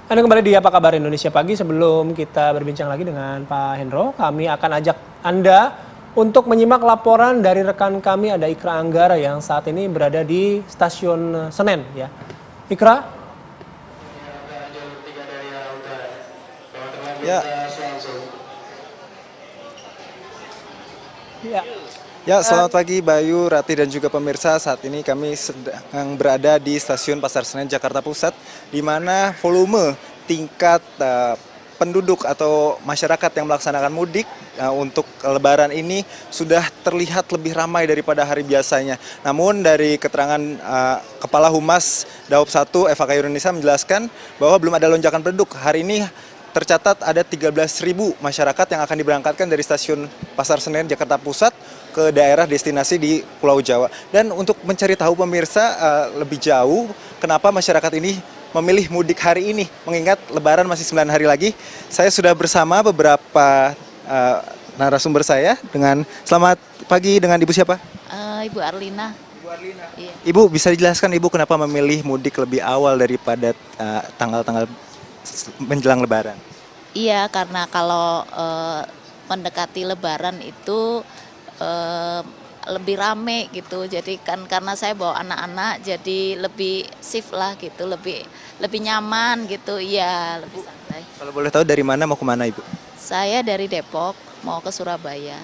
Anda kembali di Apa Kabar Indonesia Pagi. Sebelum kita berbincang lagi dengan Pak Hendro, kami akan ajak Anda untuk menyimak laporan dari rekan kami, ada Ikra Anggara yang saat ini berada di Stasiun Senen. Ya, Ikra? Ya, Ya. ya, selamat pagi Bayu, Rati dan juga pemirsa. Saat ini kami sedang berada di Stasiun Pasar Senen Jakarta Pusat, di mana volume tingkat penduduk atau masyarakat yang melaksanakan mudik untuk Lebaran ini sudah terlihat lebih ramai daripada hari biasanya. Namun dari keterangan Kepala Humas Daob 1 Eva Kairunisa menjelaskan bahwa belum ada lonjakan penduduk. Hari ini tercatat ada 13.000 masyarakat yang akan diberangkatkan dari Stasiun Pasar Senen Jakarta Pusat ke daerah destinasi di Pulau Jawa. Dan untuk mencari tahu pemirsa lebih jauh kenapa masyarakat ini memilih mudik hari ini, mengingat Lebaran masih 9 hari lagi, saya sudah bersama beberapa narasumber saya. Selamat pagi, dengan Ibu siapa? Ibu Arlina. Ibu Arlina. Iya. Ibu bisa dijelaskan Ibu kenapa memilih mudik lebih awal daripada tanggal-tanggal menjelang Lebaran? Iya, karena kalau mendekati Lebaran itu lebih rame gitu. Jadi kan karena saya bawa anak-anak, jadi lebih safe lah gitu, lebih nyaman gitu. Iya, lebih santai. Kalau boleh tahu dari mana mau kemana Ibu? Saya dari Depok mau ke Surabaya.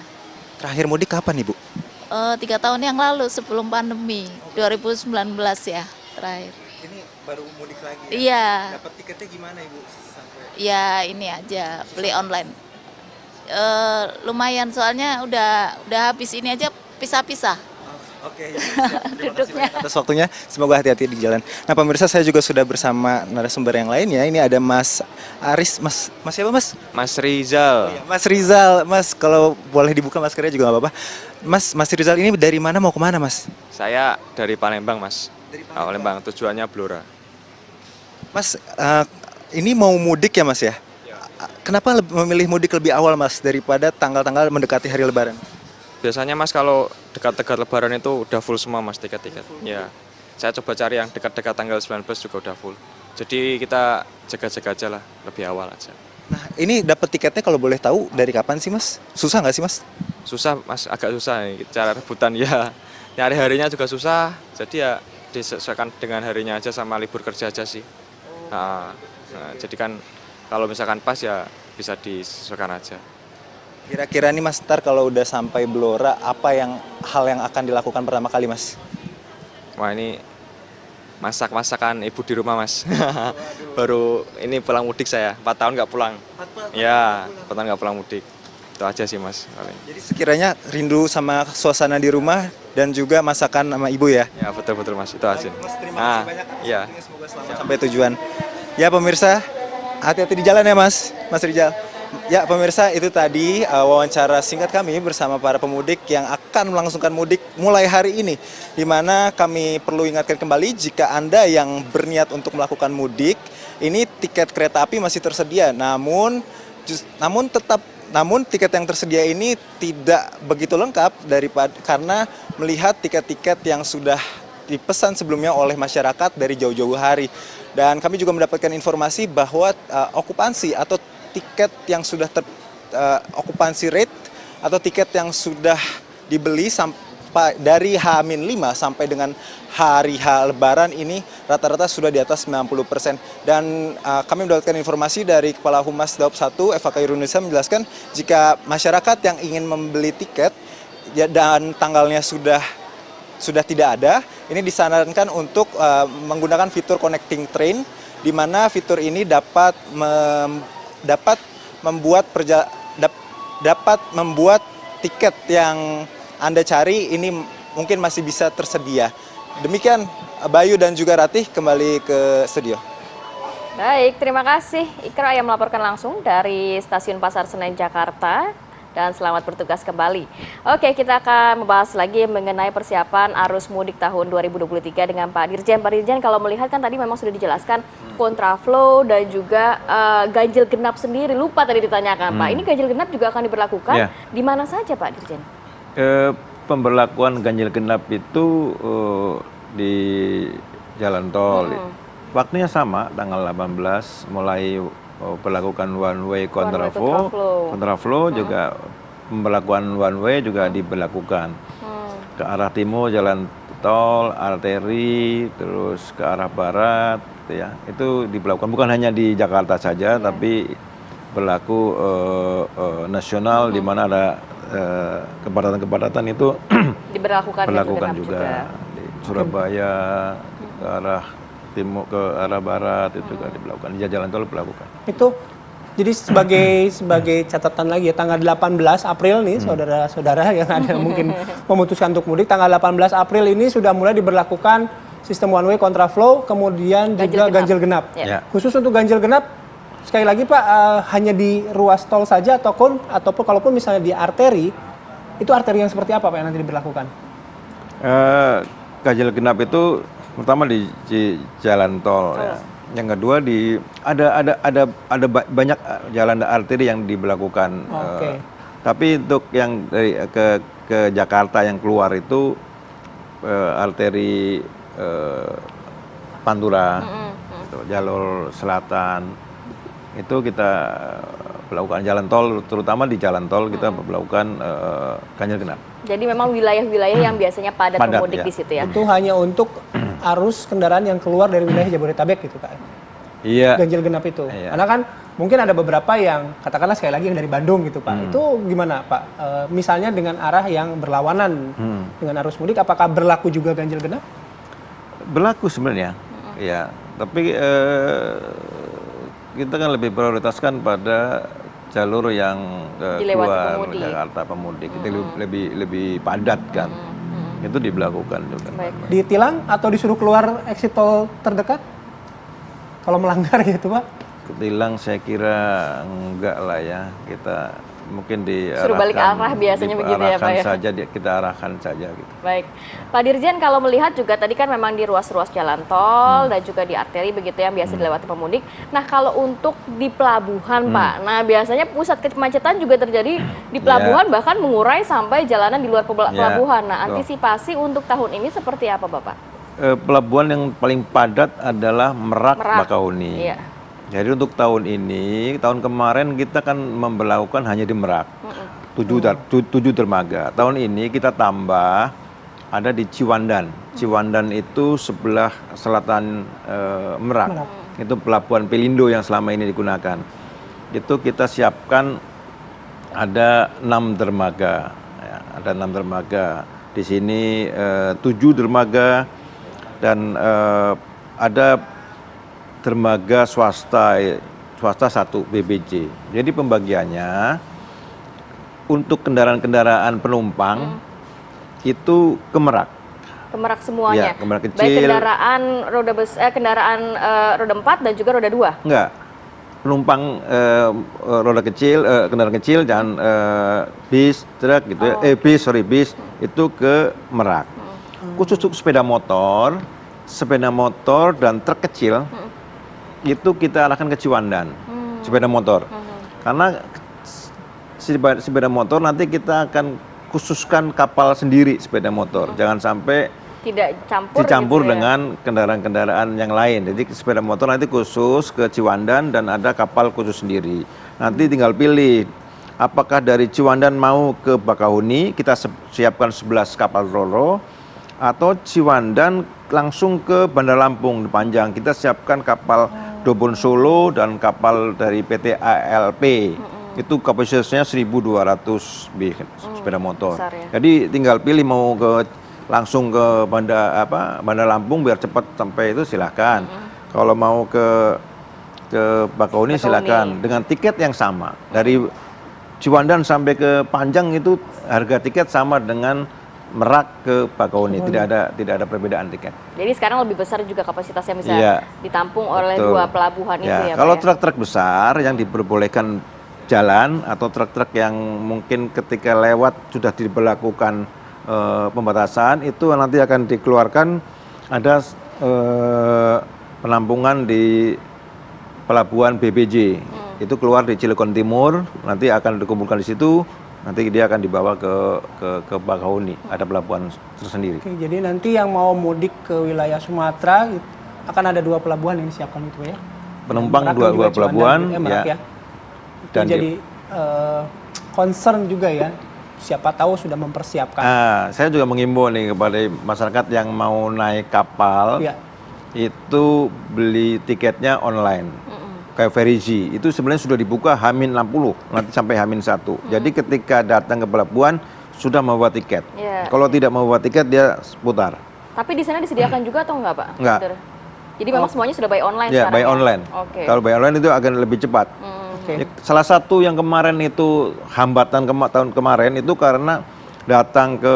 Terakhir mudik kapan Ibu? 3 tahun yang lalu sebelum pandemi, 2019 ya terakhir. Ini baru mudik lagi ya? Iya. Dapat tiketnya gimana Ibu? Sampai... Ya ini aja, beli online. Lumayan soalnya udah habis ini aja pisah-pisah. Oke, ya. Terima kasih banyak atas waktunya. Semoga hati-hati di jalan. Nah pemirsa, saya juga sudah bersama narasumber yang lain ya. Ini ada Mas Aris, Mas siapa Mas? Mas Rizal. Oh, iya. Mas Rizal, Mas kalau boleh dibuka maskernya juga nggak apa-apa. Mas Rizal ini dari mana mau kemana Mas? Saya dari Palembang, Mas. Dari Palembang, tujuannya Blora. Mas, ini mau mudik ya Mas ya? Kenapa memilih mudik lebih awal Mas daripada tanggal-tanggal mendekati hari Lebaran? Biasanya Mas kalau dekat-dekat Lebaran itu udah full semua Mas tiket-tiket. Ya, saya coba cari yang dekat-dekat tanggal 19 juga udah full. Jadi kita jaga-jaga aja lah, lebih awal aja. Nah ini dapat tiketnya kalau boleh tahu dari kapan sih Mas? Susah nggak sih Mas? Susah Mas, agak susah nih, cara rebutan ya. Nyari harinya juga susah, jadi ya disesuaikan dengan harinya aja sama libur kerja aja sih. Nah, jadi kan kalau misalkan pas ya bisa disesuaikan aja. Kira-kira nih Mas, ntar kalau udah sampai Blora, apa hal yang akan dilakukan pertama kali Mas? Wah ini masak-masakan ibu di rumah Mas. Baru ini pulang mudik saya, 4 tahun nggak pulang. Ya, 4 tahun nggak pulang mudik. Itu aja sih Mas. Jadi sekiranya rindu sama suasana di rumah dan juga masakan sama ibu ya? Ya betul-betul Mas, itu aja. Mas, terima kasih banyak. Iya. Semoga selamat sampai tujuan. Ya pemirsa, hati-hati di jalan ya Mas Rizal. Ya pemirsa, itu tadi wawancara singkat kami bersama para pemudik yang akan melangsungkan mudik mulai hari ini. Di mana kami perlu ingatkan kembali jika Anda yang berniat untuk melakukan mudik, ini tiket kereta api masih tersedia. Namun tiket yang tersedia ini tidak begitu lengkap karena melihat tiket-tiket yang sudah dipesan sebelumnya oleh masyarakat dari jauh-jauh hari. Dan kami juga mendapatkan informasi bahwa okupansi atau tiket yang sudah okupansi rate atau tiket yang sudah dibeli sampai dari H-5 sampai dengan hari H Lebaran ini rata-rata sudah di atas 90%. Dan kami mendapatkan informasi dari Kepala Humas Daob 1 Eva Kairunisa menjelaskan jika masyarakat yang ingin membeli tiket dan tanggalnya sudah tidak ada, ini disarankan untuk menggunakan fitur connecting train, di mana fitur ini dapat membuat tiket yang Anda cari ini mungkin masih bisa tersedia. Demikian Bayu dan juga Ratih, kembali ke studio. Baik, terima kasih Ikra yang melaporkan langsung dari Stasiun Pasar Senen Jakarta. Dan selamat bertugas kembali. Oke, kita akan membahas lagi mengenai persiapan arus mudik tahun 2023 dengan Pak Dirjen. Pak Dirjen, kalau melihat kan tadi memang sudah dijelaskan kontraflow dan juga ganjil genap sendiri. Lupa tadi ditanyakan Pak, ini ganjil genap juga akan diberlakukan di mana saja Pak Dirjen? Pemberlakuan ganjil genap itu di jalan tol, Waktunya sama, tanggal 18 mulai berlakukan one way kontraflow. Kontraflow juga pemberlakuan one way juga diberlakukan. Ke arah timur jalan tol, arteri, terus ke arah barat, gitu ya. Itu diberlakukan bukan hanya di Jakarta saja, tapi berlaku nasional di mana ada kepadatan-kepadatan itu diberlakukan juga. Di Surabaya ke arah timur, ke arah barat itu juga diberlakukan. Di jalan tol diberlakukan. Itu jadi sebagai catatan lagi ya, tanggal 18 April nih saudara-saudara yang ada mungkin memutuskan untuk mudik, tanggal 18 April ini sudah mulai diberlakukan sistem one way kontraflow, kemudian juga ganjil genap. Ya. Khusus untuk ganjil genap, sekali lagi Pak, hanya di ruas tol saja ataupun kalaupun misalnya di arteri, itu arteri yang seperti apa Pak yang nanti diberlakukan? Ganjil genap itu pertama di jalan tol. Ya. Yang kedua ada banyak jalan arteri yang diberlakukan. Tapi untuk yang dari ke Jakarta yang keluar itu arteri Pantura, jalur selatan itu kita melakukan jalan tol, terutama di jalan tol kita melakukan ganjil genap. Jadi memang wilayah-wilayah yang biasanya padat pemudik ya. di situ ya. Itu hanya untuk arus kendaraan yang keluar dari wilayah Jabodetabek gitu Pak? Iya. Ganjil genap itu. Iya. Karena kan mungkin ada beberapa yang katakanlah sekali lagi yang dari Bandung gitu Pak. Itu gimana Pak? Misalnya dengan arah yang berlawanan dengan arus mudik, apakah berlaku juga ganjil genap? Berlaku sebenarnya. Ya, tapi kita kan lebih prioritaskan pada jalur yang keluar Jakarta pemudik. Itu lebih padat kan. Itu diberlakukan juga. Ditilang atau disuruh keluar exit tol terdekat? Kalau melanggar gitu Pak? Ditilang saya kira enggak lah ya. Kita mungkin suruh balik arah biasanya begitu ya Pak ya? Saja, kita arahkan saja gitu. Baik, Pak Dirjen, kalau melihat juga tadi kan memang di ruas-ruas jalan tol dan juga di arteri begitu yang biasa dilewati pemudik. Nah kalau untuk di pelabuhan Pak, nah biasanya pusat kemacetan juga terjadi di pelabuhan bahkan mengurai sampai jalanan di luar pelabuhan. Nah antisipasi untuk tahun ini seperti apa Bapak? Pelabuhan yang paling padat adalah Merak. Bakahuni. Iya. Jadi untuk tahun ini, tahun kemarin kita kan memberlakukan hanya di Merak, 7 dermaga. Tahun ini kita tambah ada di Ciwandan. Ciwandan itu sebelah selatan Merak. Itu pelabuhan Pelindo yang selama ini digunakan. Itu kita siapkan ada 6 dermaga. Ya, ada 6 dermaga. Di sini 7 dermaga dan ada dermaga swasta 1 BBJ. Jadi pembagiannya untuk kendaraan-kendaraan penumpang itu ke Merak. Ke Merak semuanya. Ya, ke Merak kecil. Baik kendaraan kendaraan roda 4 dan juga roda 2. Enggak. Penumpang roda kecil, kendaraan kecil dan bis, truk gitu ya. Bis itu ke Merak. Khusus untuk sepeda motor dan truk kecil itu kita arahkan ke Ciwandan, sepeda motor. Karena sepeda motor nanti kita akan khususkan kapal sendiri sepeda motor. Jangan sampai tidak dicampur gitu dengan kendaraan-kendaraan yang lain. Jadi sepeda motor nanti khusus ke Ciwandan dan ada kapal khusus sendiri. Nanti tinggal pilih apakah dari Ciwandan mau ke Bakahuni, kita siapkan 11 kapal ro-ro, atau Ciwandan langsung ke Bandar Lampung Panjang. Kita siapkan kapal Dobon Solo dan kapal dari PT ALP. Itu kapasitasnya 1.200 sepeda motor. Ya. Jadi tinggal pilih mau langsung ke Bandar Lampung biar cepat sampai itu silahkan. Kalau mau ke Bakahuni silahkan dengan tiket yang sama. Dari Ciwandan sampai ke Panjang itu harga tiket sama dengan Merak ke Bakahuni, tidak ada perbedaan tiket. Jadi sekarang lebih besar juga kapasitasnya bisa ditampung oleh Betul. 2 pelabuhan itu ya Pak. Kalau truk-truk besar yang diperbolehkan jalan atau truk-truk yang mungkin ketika lewat sudah diberlakukan pembatasan, itu nanti akan dikeluarkan ada penampungan di pelabuhan BBJ. Itu keluar di Cilegon Timur, nanti akan dikumpulkan di situ. Nanti dia akan dibawa ke Bakahuni, ada pelabuhan tersendiri. Oke, jadi nanti yang mau mudik ke wilayah Sumatera akan ada 2 pelabuhan yang disiapkan gitu ya. Penumpang Merak dan dua juga Ciwandan pelabuhan, gitu Merak ya. Itu Dan jadi concern juga ya. Siapa tahu sudah mempersiapkan. Saya juga mengimbau nih kepada masyarakat yang mau naik kapal, Ya. itu beli tiketnya online. Kayak Ferigi, itu sebenarnya sudah dibuka H-60, nanti sampai H-1. Jadi ketika datang ke pelabuhan, sudah membawa tiket. Iya, Kalau tidak membawa tiket, dia putar. Tapi di sana disediakan juga atau enggak, Pak? Enggak. Betul. Jadi memang semuanya sudah by online Ya, sekarang by ya? online. Oke. Kalau by online itu akan lebih cepat. Oke. Ya, salah satu yang kemarin itu hambatan tahun kemarin itu karena datang ke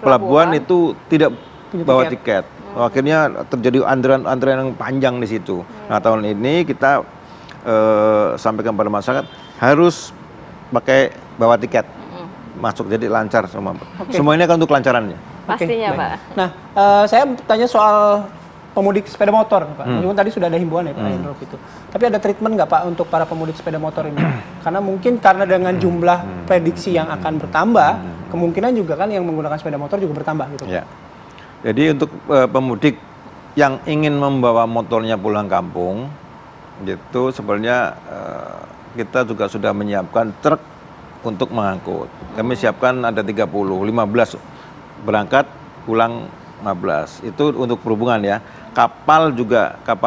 pelabuhan itu tidak Punya bawa tiket. tiket. Akhirnya terjadi antrian yang panjang di situ. Nah, tahun ini kita sampaikan pada masyarakat harus pakai bawa tiket masuk, jadi lancar semua. Semua ini akan untuk kelancarannya. Oke, Pastinya, baik. Pak. Nah, saya tanya soal pemudik sepeda motor, Pak. Meskipun tadi sudah ada himbauan ya, Pak Hendro gitu. Tapi ada treatment nggak, Pak, untuk para pemudik sepeda motor ini? Karena mungkin karena dengan jumlah prediksi yang akan bertambah, kemungkinan juga kan yang menggunakan sepeda motor juga bertambah gitu. Ya. Jadi untuk pemudik yang ingin membawa motornya pulang kampung, gitu sebenarnya kita juga sudah menyiapkan truk untuk mengangkut. Kami siapkan ada 30, 15 berangkat, pulang 15. Itu untuk perhubungan ya. Kapal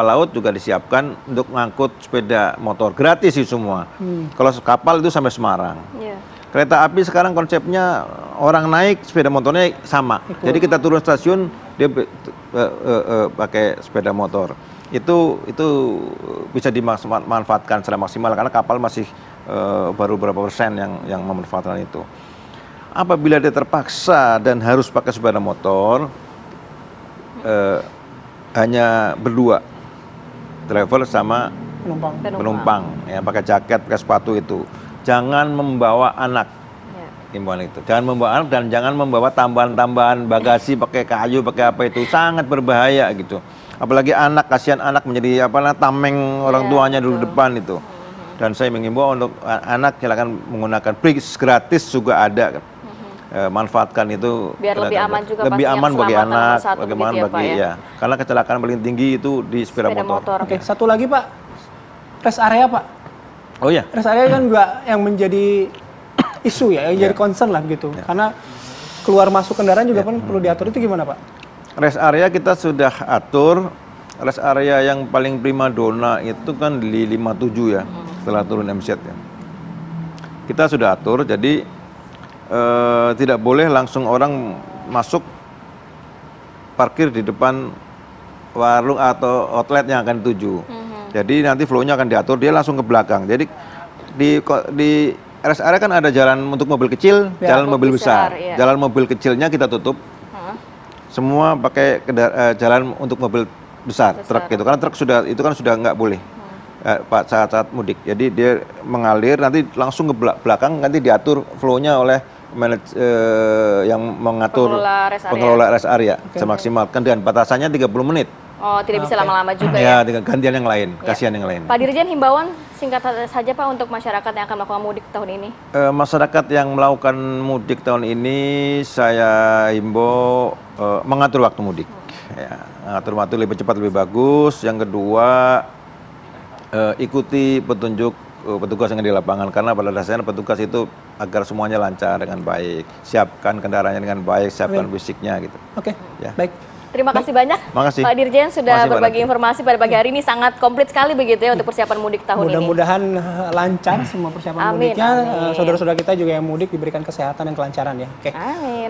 laut juga disiapkan untuk mengangkut sepeda motor, gratis sih semua. Kalau kapal itu sampai Semarang. Iya. Kereta api sekarang konsepnya orang naik, sepeda motornya sama. Jadi kita turun stasiun, dia pakai sepeda motor. Itu bisa dimanfaatkan secara maksimal karena kapal masih baru berapa persen yang memanfaatkan itu. Apabila dia terpaksa dan harus pakai sepeda motor, hanya berdua, driver sama penumpang, ya pakai jaket, pakai sepatu itu. Jangan membawa anak, himbauan itu. Jangan membawa anak dan jangan membawa tambahan-tambahan bagasi pakai kayu, pakai apa itu sangat berbahaya gitu. Apalagi anak, kasihan anak menjadi tameng orang tuanya dulu depan itu. Dan saya mengimbau untuk anak silakan menggunakan BRIX gratis juga ada. Manfaatkan itu Biar lebih aman juga lebih pastinya aman bagi keselamatan anak, nomor satu bagaimana begitu ya, bagi Pak, ya? ya. Karena kecelakaan paling tinggi itu di sepeda motor. Oke, satu lagi, Pak. Rest area, Pak. Oh iya. Rest area kan juga yang menjadi isu ya, yang jadi concern lah gitu. Karena keluar masuk kendaraan juga kan perlu diatur, itu gimana, Pak? Rest area kita sudah atur. Rest area yang paling primadona itu kan di 57 ya, setelah turun MZ ya. Kita sudah atur, jadi tidak boleh langsung orang masuk parkir di depan warung atau outlet yang akan dituju. Jadi nanti flow-nya akan diatur, dia langsung ke belakang. Jadi di rest area kan ada jalan untuk mobil kecil, jalan mobil besar. Iya. Jalan mobil kecilnya kita tutup. Semua pakai jalan untuk mobil besar, truk gitu. Karena truk sudah nggak boleh saat mudik. Jadi dia mengalir, nanti langsung ke belakang, nanti diatur flow-nya oleh yang mengatur pengelola rest area semaksimalkan dan batasannya 30 menit. Oh, tidak bisa lama-lama juga Ya, ya? dengan gantian yang lain, kasihan yang lain. Pak Dirjen, himbauan singkat saja Pak untuk masyarakat yang akan melakukan mudik tahun ini. Masyarakat yang melakukan mudik tahun ini saya himbau mengatur waktu mudik. Ya, mengatur waktu lebih cepat lebih bagus. Yang kedua, ikuti petunjuk petugas yang di lapangan, karena pada dasarnya petugas itu agar semuanya lancar dengan baik, siapkan kendaraannya dengan baik, siapkan fisiknya gitu. Oke, Ya. baik. Terima kasih banyak Makasih. Pak Dirjen sudah Makasih, Mbak berbagi Rati. informasi pada pagi hari ini, sangat komplit sekali begitu ya untuk persiapan mudik tahun ini. Mudah-mudahan lancar semua persiapan Amin, mudiknya. amin. Saudara-saudara kita juga yang mudik diberikan kesehatan dan kelancaran ya. Oke. Amin.